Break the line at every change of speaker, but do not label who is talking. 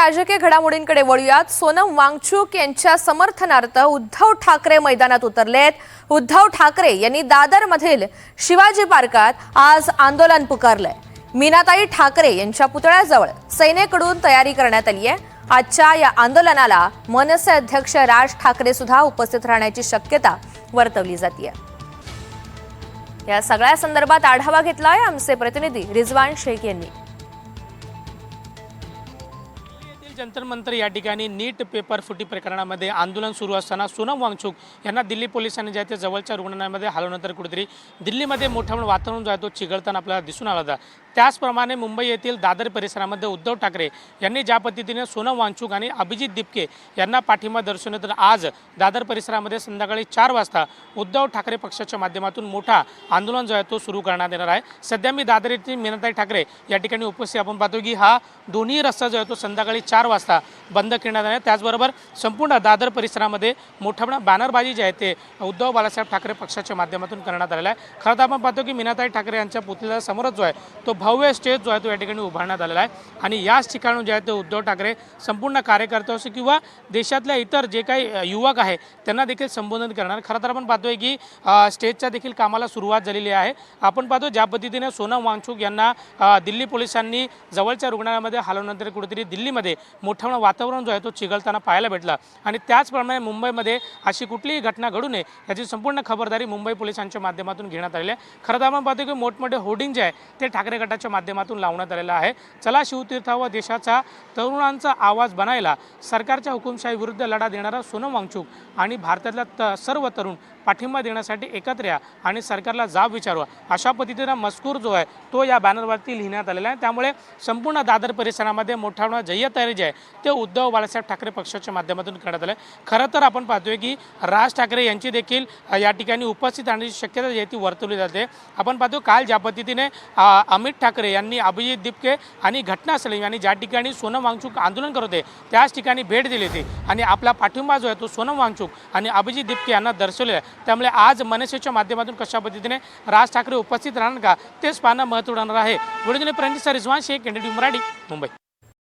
राजकीय घडामोडींकडे वळूयात। सोनम वांगचुक यांच्या समर्थनार्थ उद्धव ठाकरे मैदानात उतरलेत। उद्धव ठाकरे यांनी दादरमधील शिवाजी पार्कात आज आंदोलन पुकारलंय। मीनाताई ठाकरे यांच्या पुतळ्याजवळ सेनेकडून तयारी करण्यात आली आहे। आजच्या या आंदोलनाला मनसे अध्यक्ष राज ठाकरे सुद्धा उपस्थित राहण्याची शक्यता वर्तवली जाते। या सगळ्या संदर्भात आढावा घेतलाय आमचे प्रतिनिधी रिजवान शेख यांनी।
जंतर मंतर या ठिकाणी नीट पेपर फुटी प्रकरणामध्ये आंदोलन सुरू असताना सोनम वांगचुक यांना दिल्ली पोलिसांनी जे ते जवळच्या रुग्णालयामध्ये हलवल्यानंतर कुठेतरी दिल्लीमध्ये मोठं वातावरण जो आहे तो चिघळताना आपल्याला दिसून आला होता। त्याचप्रमाणे मुंबई येथील दादर परिसरामध्ये उद्धव ठाकरे यांनी ज्या पद्धतीने सोनम वांगचुक आणि अभिजित दिपके यांना पाठिंबा दर्शवण्यात आज दादर परिसरामध्ये संध्याकाळी 4 वाजता उद्धव ठाकरे पक्षाच्या माध्यमातून मोठा आंदोलन जो आहे तो सुरू करण्यात येणार आहे। सध्या मी दादर येथील मीनाताई ठाकरे या ठिकाणी उपस्थित आपण पाहतो की हा दोन्ही रस्ता जो आहे तो संध्याकाळी 4 वाजता बंद करण्यात आला। त्याचबरोबर संपूर्ण दादर परिसरामध्ये मोठ्या बॅनरबाजी जी आहे ते उद्धव बाळासाहेब ठाकरे पक्षाच्या माध्यमातून करण्यात आलेला आहे। खरं तर आपण पाहतो की मीनाताई ठाकरे यांच्या पुतळ्या समोर जो आहे तो भव्य स्टेज जो आहे तो या ठिकाणी उभारण्यात आलेला आहे आणि याच ठिकाणी जे आहे ते उद्धव ठाकरे संपूर्ण कार्यकर्ते असो किंवा देशातल्या इतर जे काही युवक आहे त्यांना देखील संबोधन करणार। खरं तर आपण पाहतोय की स्टेजच्या देखील कामाला सुरुवात झालेली आहे। आपण पाहतो ज्या पद्धतीने सोनम वांगचुक यांना दिल्ली पोलिसांनी जवळच्या रुग्णालयामध्ये हलवल्यानंतर कुठेतरी दिल्लीमध्ये मोठं वातावरण जो आहे तो चिघळताना पाहायला भेटला आणि त्याचप्रमाणे मुंबईमध्ये अशी कुठलीही घटना घडू नये याची संपूर्ण खबरदारी मुंबई पोलिसांच्या माध्यमातून घेण्यात आलेली आहे। खरं तर आपण पाहतो की मोठमोठे होर्डिंग जे आहे ते ठाकरे गटाच्या माध्यमातून लावण्यात आलेलं आहे। चला शिवतीर्थावर देशाचा तरुणांचा आवाज बनायला सरकारच्या हुकुमशाही विरुद्ध लढा देणारा सोनम वांगचुक आणि भारतातल्या सर्व तरुण पाठिंबा देण्यासाठी एकत्र या आणि सरकारला जाब विचारवा अशा पद्धतीने मजकूर जो आहे तो या बॅनरवरती लिहिण्यात आलेला आहे। त्यामुळे संपूर्ण दादर परिसरामध्ये मोठा जय्यत तयारी जी आहे ते उद्धव बाळासाहेब ठाकरे पक्षाच्या माध्यमातून करण्यात आले। खरं तर आपण पाहतोय की राज ठाकरे यांची देखील या ठिकाणी उपस्थित राहण्याची शक्यता जी आहे ती वर्तवली जाते। आपण पाहतो काल ज्या पद्धतीने अमित ठाकरे यांनी अभिजित दिपके आणि घटनास्थळी आणि ज्या ठिकाणी सोनम वांगचुक आंदोलन करत होते त्याच ठिकाणी भेट दिली होती आणि आपला पाठिंबा जो आहे तो सोनम वांगचुक आणि अभिजित दिपके यांना दर्शवलेला आहे। त्यामुळे आज मनसेच्या माध्यमातून कशा पद्धतीने राज ठाकरे उपस्थित राहणार का तेच पाहणं महत्त्वाचं राहणार आहे। Video Rizwan Shaikh, NDTV Marathi, Mumbai.